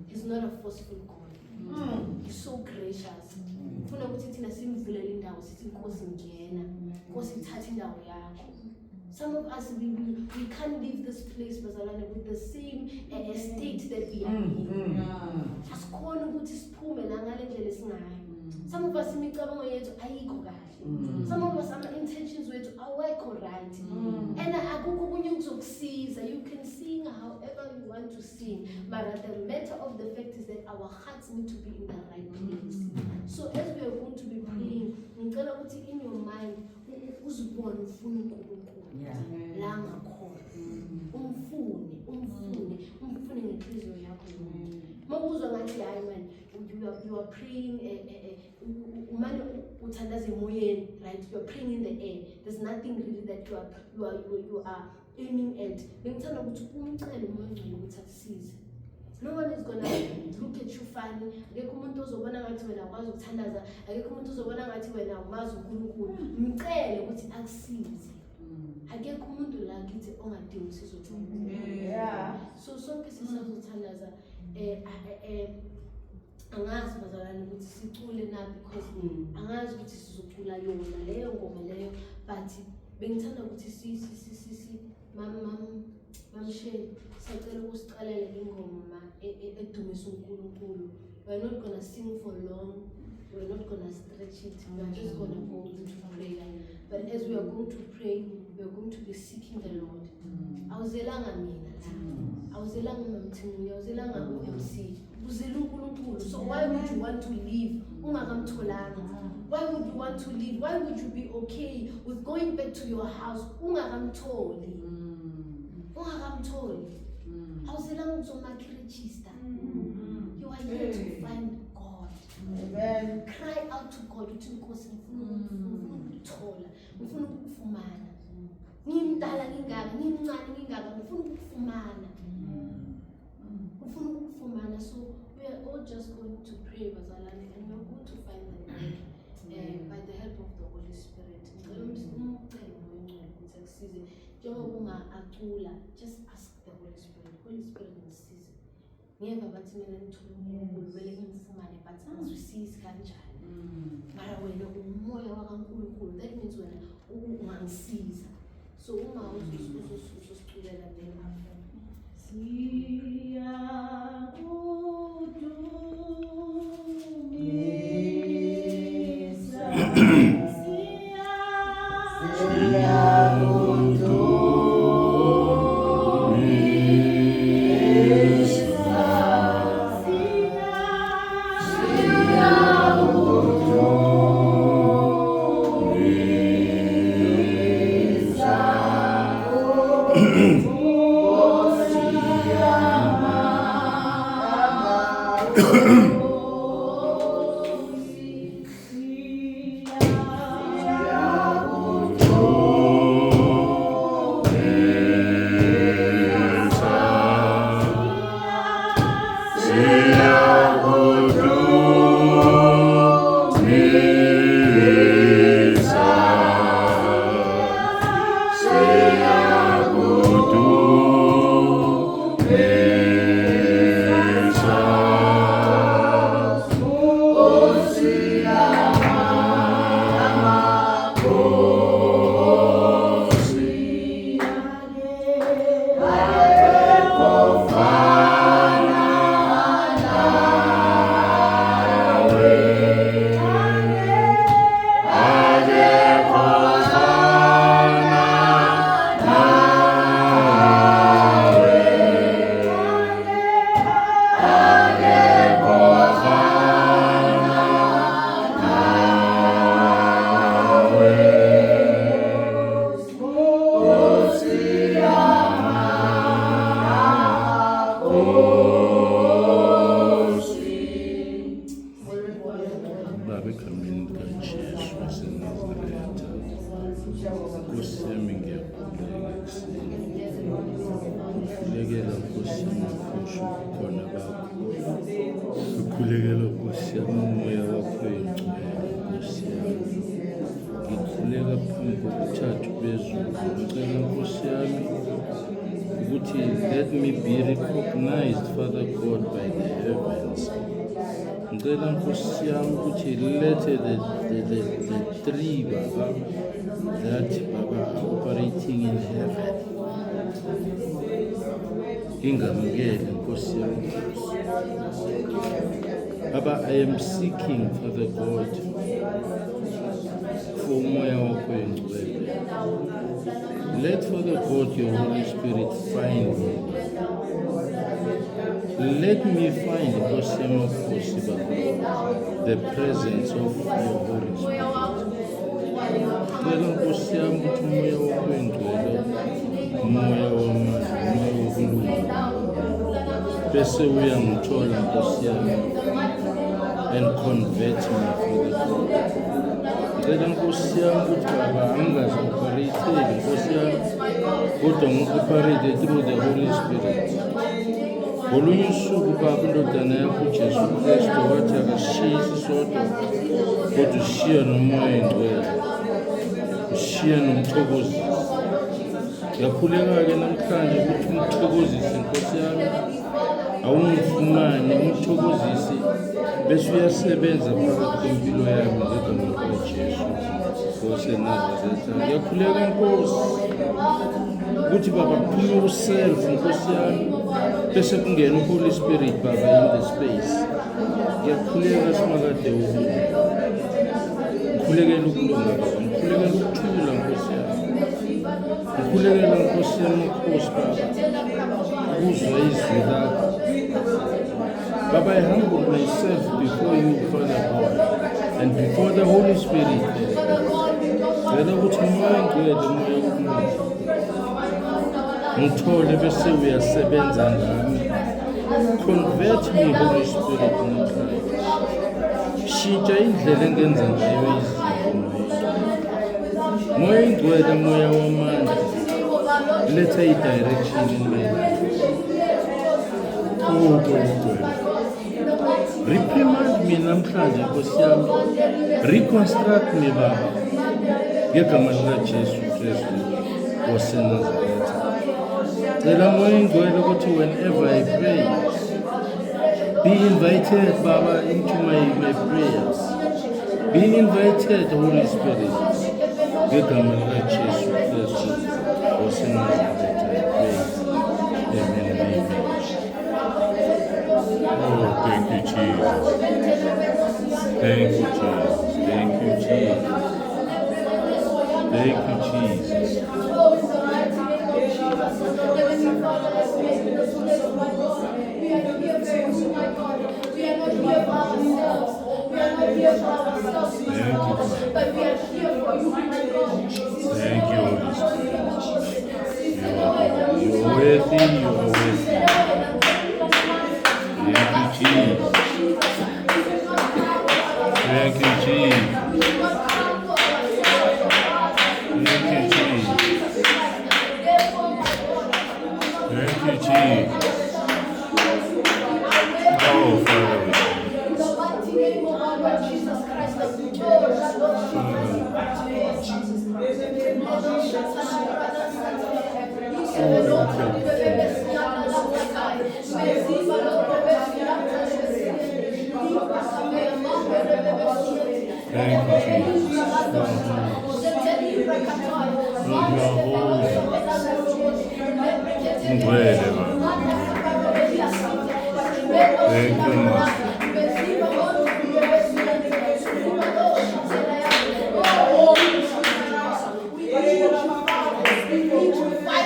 He's not a forceful God. He's so gracious. Ufuna ukuthi thina simvulele indawo sithi Nkosi ngena, Nkosi thatha indawo yakho. Some of us, we can't leave this place, bazalwane, with the same state that we are in. Asikhona ukuthi siphume la ngale ndlela esingayo. Some of us imicabango yethu ayikho kahle. Some of us intentions wethu awekho right. And akukho kunye kuzokusiza. You can sing however you want to sing, but the matter of the fact is that our hearts need to be in the right place. So as we are going to be praying, ngicela ukuthi in your mind uzibone ufuna uNkulunkulu la ngakhona. Umfune ngenhliziyo yakho yonke. Mawuzwa ngathi hayi man, you are praying umane uthandaza emoyeni, right? You are praying in the air. There's nothing really that you are aiming at. Bengithanda ukuthi umcele umoya ongcwele ukuthi akusize. No one is gonna look at you funny. Akekho umuntu ozobona ngathi wena akwazi ukuthandaza, akekho umuntu ozobona ngathi wena umazi uNkulunkulu. Mcele ukuthi akusize. Akekho umuntu la kithi ongadinga usizo lwakho. So sonke sisazothandaza angazi bazalwane ukuthi sicule na, because angazi ukuthi sizocula yona leyo ngoma leyo, but bengithanda ukuthi mamsheni sicela ukusiqalela ingoma edumisa uNkulunkulu. We're not gonna sing for long, we're not gonna stretch it, we're just gonna go into prayer. But as we are going to pray, we are going to be seeking the Lord. Awuzelanga mina la, awuzelanga mamthini, awuzelanga MC, uzela uNkulunkulu. So why would you want to leave ungakamtholanga? Why would you want to leave? Why would you be okay with going back to your house ungakamtholi? Ungakamtholi. Awuzelanga uzomakhirichista. You are here to find God. Amen. Cry out to God uthi Nkosi ngifuna ukuthola, ngifuna ukufumana. Ngimdala ngingaka, ngimncane ngingaka, ngifuna ukufumana. Ngifuna ukufumana. So we are all just going to pray bazalwane, and we are going to find the Lord by the help of the Holy Spirit. Just ask the Holy Spirit. Holy Spirit ngisize. Ngiyeva bathi mina ngithola uNkulunkulu vele ngimfumane, but angizwisisi kanjani. Mara wena umoya wakaNkulunkulu, that means wena ungangisiza. So uma uzosiculela then after. let me be recognized, Father God, by the heavens. Ngicela Nkosi yami ukuthi let the three Baba that Baba are operating in heaven ingamukele Nkosi yami. Baba, I am seeking, Father God, for umoya wakho engcwele. Let, Father God, your Holy Spirit find me. Let me find, Nkosi yami, the presence of your Holy Spirit. Ngicela Nkosi yami ukuthi umoya wakho engcwele, umoya wamandla, umoya wokulunga, bese uyangithola Nkosi yami and convert me, Father God. Ngicela Nkosi yami ukuthi Baba angazi-operate-eli Nkosi yami, kodwa ngi-operate through the Holy Spirit. Ngolunye usuku Baba indodana yakho uJesu Kristu wathi akashiye isisodwa, kodwa ushiya nomoya engcwele, ushiya nomthokozisi. Ngiyakhuleka-ke namhlanje ukuthi umthokozisi Nkosi yami awungifumane umthokozisi bese uyasebenza phakathi kwempilo yami ngegama likaJesu waseNazaretha. Ngiyakhuleka Nkosi ukuthi Baba kuphume uself Nkosi yami bese kungena uHoly Spirit Baba in the space. Ngiyakhuleka simakade ukulunga, ngikhulekela ukulunga Baba, ngikhulekela ukuthula Nkosi yami, ngikhulekela Nkosi yami Nkosi Baba ukuzwa izwi lakho. Baba, I humble myself before you, Father God, and before the Holy Spirit. Ngicela ukuthi umoya engcwele, umoya wokulunga, ngithole bese uyasebenza ngami. Convert me, Holy Spirit, namhlanje. Shintsha indlela engenza ngayo izinto. Moya engcwele, moya wamandla, letha i-direction in my life. Oh God, reprimand me namhlanje Nkosi yami, reconstruct me Baba ngegama likaJesu Kristu waseNazaretha. Ngicela moya engcwele ukuthi whenever I pray, be invited Baba into my prayers. Be invited, Holy Spirit, ngegama likaJesu Kristu waseNazaretha. I pray. Amen and amen. Oh, thank you, Jesus. Thank you, Jesus. Thank you, Jesus. Thank you, Jesus. Thank you, Holy Spirit. You are worthy, you are worthy. Thank you, Jesus. Thank you, Jesus. Thank you, Jesus. Thank you, Jesus. Oh, Father, we thank you,